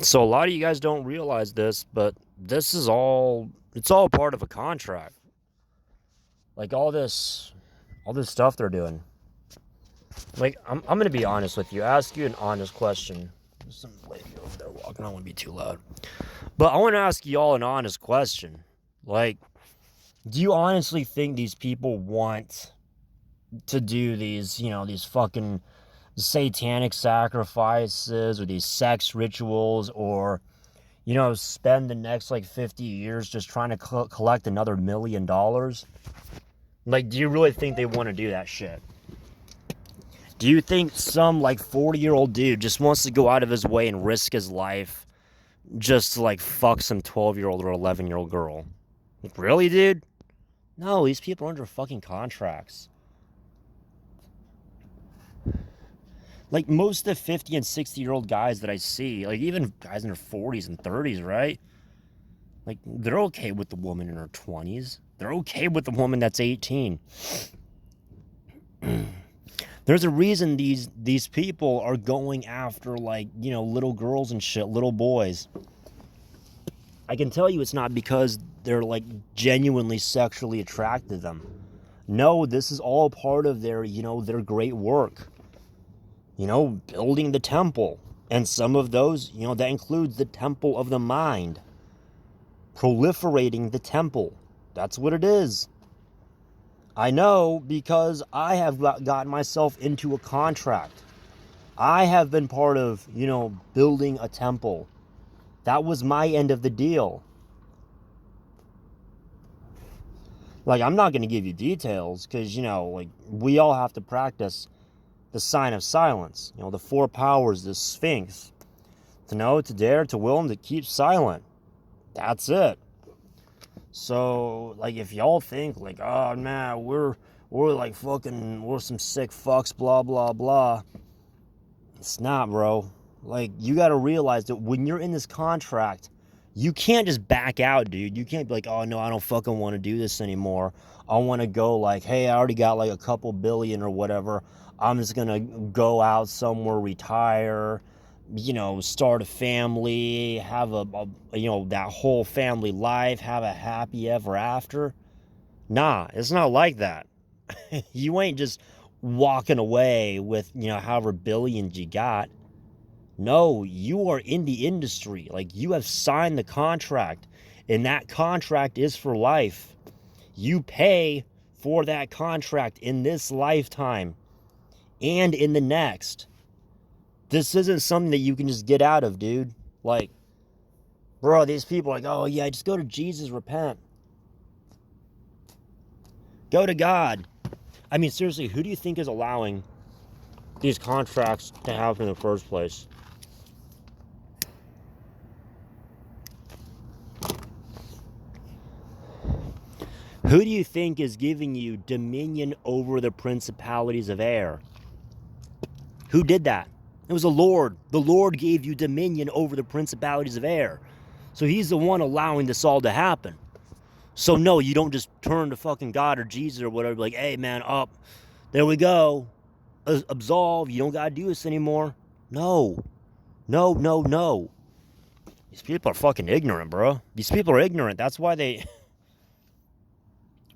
So a lot of you guys don't realize this, but this is it's all part of a contract. Like all this stuff they're doing. Like I'm gonna be honest with you, ask you an honest question. There's some lady over there walking, I don't wanna be too loud. But I wanna ask y'all an honest question. Like, do you honestly think these people want to do these fucking satanic sacrifices or these sex rituals or spend the next like 50 years just trying to collect another $1 million? Like, do you really think they want to do that shit? Do you think some like 40-year-old dude just wants to go out of his way and risk his life just to like fuck some 12-year-old or 11-year-old girl? Like, really, dude? No, these people are under fucking contracts. Like, most of the 50 and 60-year-old guys that I see, like even guys in their 40s and 30s, right? Like, they're okay with the woman in her 20s. They're okay with the woman that's 18. There's a reason these people are going after, like, little girls and shit, little boys. I can tell you it's not because they're like genuinely sexually attracted to them. No, this is all part of their great work. Building the temple. And some of those, that includes the temple of the mind. Proliferating the temple. That's what it is. I know because I have gotten myself into a contract. I have been part of, building a temple. That was my end of the deal. Like, I'm not going to give you details because, like, we all have to practice the sign of silence. The four powers, the Sphinx. To know, to dare, to will, and to keep silent. That's it. So, like, if y'all think, like, oh, man, we're like fucking, we're some sick fucks, blah, blah, blah. It's not, bro. Like, you gotta realize that when you're in this contract, you can't just back out, dude. You can't be like, oh, no, I don't fucking want to do this anymore. I want to go like, hey, I already got like a couple billion or whatever. I'm just gonna go out somewhere, retire, start a family, have that whole family life, have a happy ever after. Nah, it's not like that. You ain't just walking away with, however billions you got. No, you are in the industry. Like, you have signed the contract, and that contract is for life. You pay for that contract in this lifetime and in the next. This isn't something that you can just get out of, dude. Like, bro, these people are like, oh, yeah, just go to Jesus, repent. Go to God. I mean, seriously, who do you think is allowing these contracts to happen in the first place? Who do you think is giving you dominion over the principalities of air? Who did that? It was the Lord. The Lord gave you dominion over the principalities of air. So he's the one allowing this all to happen. So no, you don't just turn to fucking God or Jesus or whatever, like, hey man, up, there we go. Absolve, you don't gotta do this anymore. No. No, no, no. These people are fucking ignorant, bro. These people are ignorant. That's why they...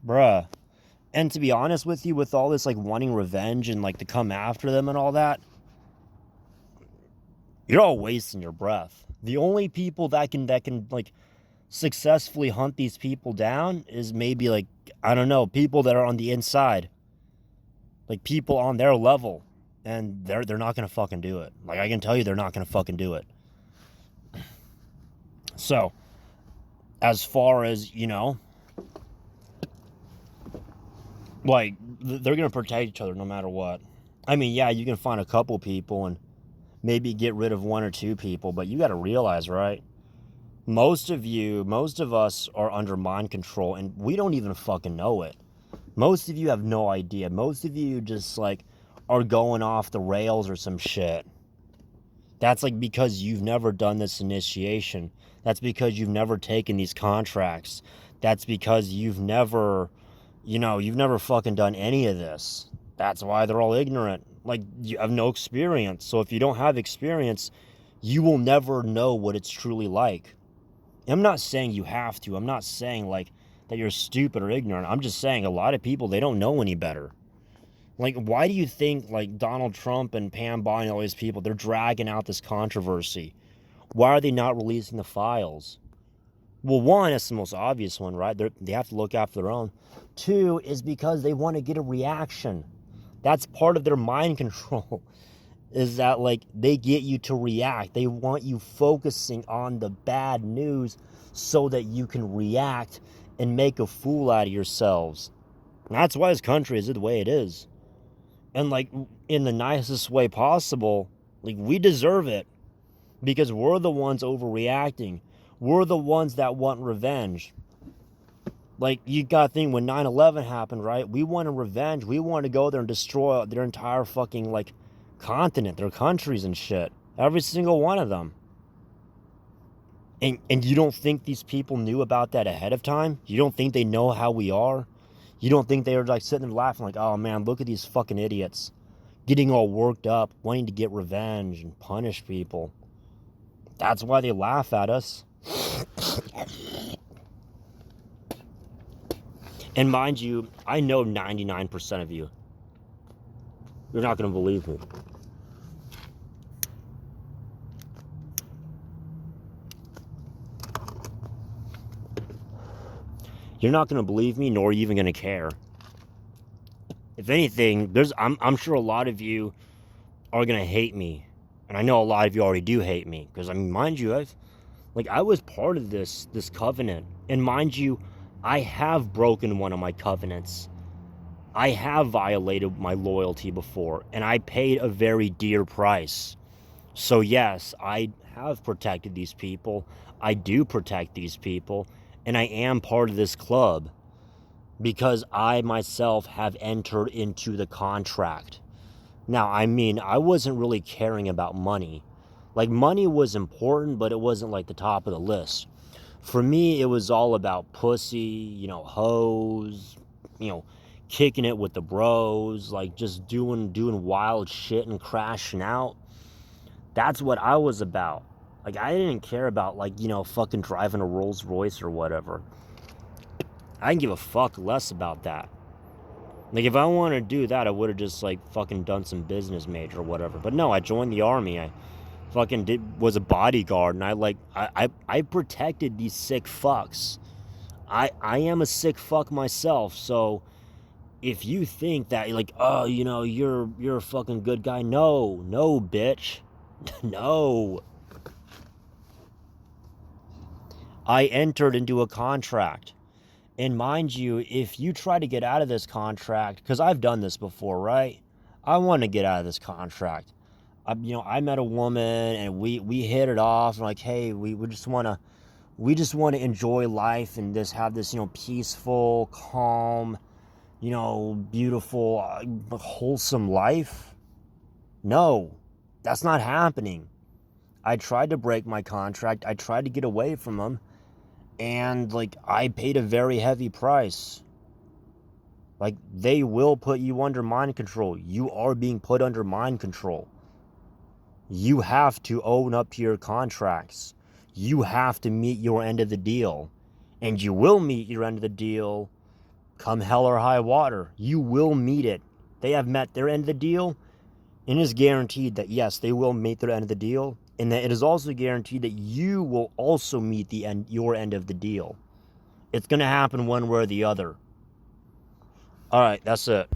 Bruh. And to be honest with you, with all this, like, wanting revenge and, like, to come after them and all that, you're all wasting your breath. The only people that can like, successfully hunt these people down is maybe, like, I don't know, people that are on the inside. Like, people on their level. And they're not gonna fucking do it. Like, I can tell you they're not gonna fucking do it. So, as far as, like, they're gonna protect each other no matter what. I mean, yeah, you can find a couple people and maybe get rid of one or two people, but you gotta realize, right? Most of us are under mind control, and we don't even fucking know it. Most of you have no idea. Most of you just, like, are going off the rails or some shit. That's, like, because you've never done this initiation. That's because you've never taken these contracts. That's because you've never fucking done any of this. That's why they're all ignorant. Like, you have no experience. So if you don't have experience, you will never know what it's truly like. I'm not saying you have to. I'm not saying like that you're stupid or ignorant. I'm just saying a lot of people, they don't know any better. Like, why do you think like Donald Trump and Pam Bondi and all these people, they're dragging out this controversy? Why are they not releasing the files? Well, one, that's the most obvious one, right? They have to look after their own. Two is because they want to get a reaction. That's part of their mind control, is that like they get you to react. They want you focusing on the bad news so that you can react and make a fool out of yourselves. And that's why this country is the way it is. And like in the nicest way possible, like we deserve it because we're the ones overreacting. We're the ones that want revenge. Like, you gotta think, when 9/11 happened, right? We wanted revenge. We wanted to go there and destroy their entire fucking, like, continent, their countries and shit. Every single one of them. And you don't think these people knew about that ahead of time? You don't think they know how we are? You don't think they were, like, sitting there laughing like, oh, man, look at these fucking idiots. Getting all worked up, wanting to get revenge and punish people. That's why they laugh at us. And mind you, I know 99% of you. You're not going to believe me. You're not going to believe me, nor are you even going to care. If anything, I'm sure a lot of you are going to hate me. And I know a lot of you already do hate me. Because, I mean, mind you, I was part of this covenant. And mind you, I have broken one of my covenants. I have violated my loyalty before, and I paid a very dear price. So yes, I have protected these people. I do protect these people, and I am part of this club because I myself have entered into the contract. Now, I mean, I wasn't really caring about money. Like, money was important, but it wasn't like the top of the list. For me, it was all about pussy, hoes, kicking it with the bros, like just doing wild shit and crashing out. That's what I was about. Like, I didn't care about, like, fucking driving a Rolls Royce or whatever. I didn't give a fuck less about that. Like, if I wanted to do that, I would have just, like, fucking done some business major or whatever. But no, I joined the army. I fucking was a bodyguard, and I protected these sick fucks. I am a sick fuck myself, so if you think that, like, oh, you're a fucking good guy, no, bitch. No. I entered into a contract. And mind you, if you try to get out of this contract, because I've done this before, right? I want to get out of this contract. I met a woman and we hit it off. And like, hey, we just want to enjoy life and have this, peaceful, calm, beautiful, wholesome life. No, that's not happening. I tried to break my contract. I tried to get away from them. And, like, I paid a very heavy price. Like, they will put you under mind control. You are being put under mind control. You have to own up to your contracts. You have to meet your end of the deal. And you will meet your end of the deal come hell or high water. You will meet it. They have met their end of the deal. And it is guaranteed that, yes, they will meet their end of the deal. And that it is also guaranteed that you will also meet your end of the deal. It's going to happen one way or the other. All right, that's it.